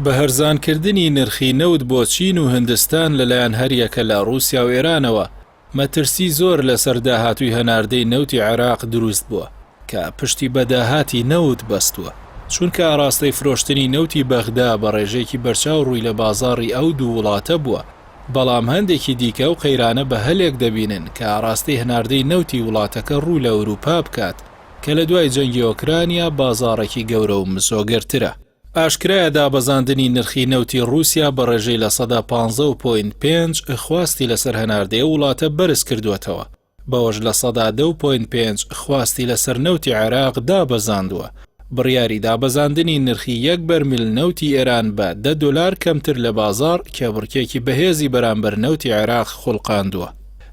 بە هەرزانکردنی نرخی نەوت بۆ چین و هندستان لەلایەن هەریەکە لە رووسیا و ئێرانەوە مەترسی زۆر لەسەر داهاتووی هەناردەی نەوتی عێراق دروست بووە کە پشتی بە داهاتی نەوت بەستووە، چونکە ئاراستەی فرۆشتنی نەوتی بەغدا بە ڕێژێکی بەرچاو ڕووی لە بازاڕی ئەو دوو وڵاتە بووە. بەڵام هەندێکی دیکە و قەیرانە بە هەلێک دەبینن کە ئاراستەی هەناردەی نەوتی وڵاتەکە ڕوو لە ئەوروپا بکات کە لە دوای جەنگی ئۆکرانیا بازاڕێکی گەورە و مسۆگەرترە. ئاشکرایە دابەزاندنی نرخی نەوتی رووسیا بە ڕێژەی لە 15.5 خواستی لەسەر هەناردەی وڵاتە بەرز کردوێتەوە، بەوەش لە 10.5 خواستی لەسەر نەوتی عێراق دابەزاندووە. بڕیاری دابەزاندنی نرخی 1 بەرمیل نەوتی ئێران بە $10 کەمتر لە بازار کێبڕکێکی بەهێزی بەرامبەر نەوتی عێراق خوڵقاندووە.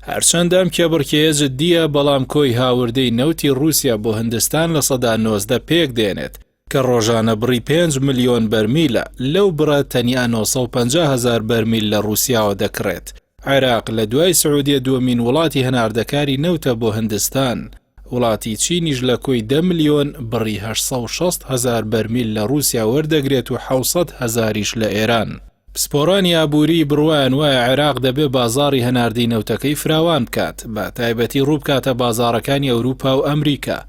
هەرچەندەم کێبڕکێ جددیە، بەڵام کۆی هاوردەی نەوتی رووسیا بۆ هندستان لە 90 پێک دێنێت کە ڕۆژانە بڕی 5 ملیۆن بەرمیلە، لەو بڕە تەنیا 950,000 بەرمیل لە رووسیاوە دەکڕێت. عێراق لە دوای سعودیە دووەمین وڵاتی هەناردەکاری نەوتە بۆ هندستان. وڵاتی چینیش لە کۆی 10 ملیۆن بڕی 860,000 بەرمیل لە رووسیا وەردەگرێت و 700,000یش لە ئێران. پسپۆرانی ئابووری بڕوایان وایە عێراق دەبێ بازاڕی هەناردەی نەوتەکەی فراوان بکات، بە تایبەتی ڕووبکاتە بازاڕەکانی ئەوروپا و ئەمریکا.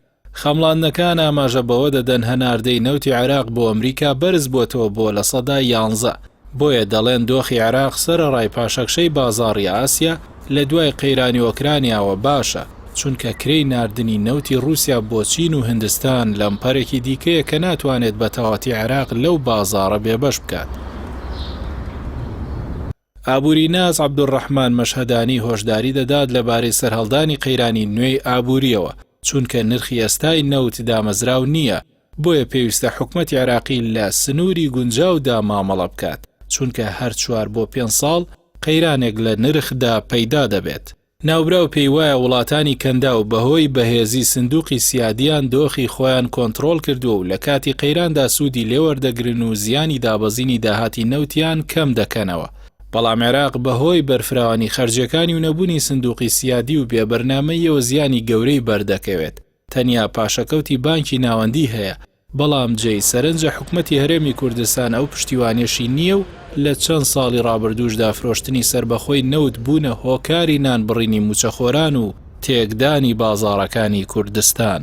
خەمڵاندنەکان ئاماژە بەوە دەدەن هەناردەی نەوتی عێراق بۆ ئەمریکا بەرز بۆتەوە بۆ لە 11. بۆیە دەڵێن دۆخی عێراق سەرەڕای پاشەکشەی بازاڕی ئاسیا لە دوای قەیرانی ئۆکرانیاوە باشە، چونکە کرێی ناردنی نەوتی رووسیا بۆ چین و هندستان لەمپەرێکی دیکەیە کە ناتوانێت بە تەواتی عێراق لەو بازاڕە بێبەش بکات. ئابووری ناز عەبدوڕەحمان مەشهەدانی هۆشداری دەدات لەبارەی سەرهەڵدانی قەیرانی نوێی ئابووریەوە، چونکە نرخی ئێستای نەوت دامەزراو نییە، بۆیە پێویستە حکومەتی عێراقی لە سنووری گونجاودا مامەڵە بکات، چونکە هەر 4 بۆ 5 ساڵ قەیرانێک لە نرخدا پەیدا دەبێت. ناوبراو پێی وایە وڵاتانی کەندا و بەهۆی بەهێزی سندوقی سیادیان دۆخی خۆیان کۆنتڕۆڵ کردووە و لە کاتی قەیراندا سوودی لێوەردەگرن و زیانی دابەزینی داهاتی نەوتیان کەم دەکەنەوە. بەڵام عێراق بەهۆی بەرفراوانی خەرجەکانی و نەبوونی سندوقی سیادی و بێبەرنامەیەوە زیانی گەورەی بەردەکەوێت. تەنیا پاشەکەوتی بانکی ناوەندی هەیە، بەڵام جێی سەرنجە حکومەتی هەرێمی کوردستان ئەو پشتیوانیەشی نییە و لە چەند ساڵی ڕابردووشدا فرۆشتنی سربەخۆی نەوت بوونە هۆکاری نانبڕینی موچەخۆران و تێکدانی بازاڕەکانی کوردستان.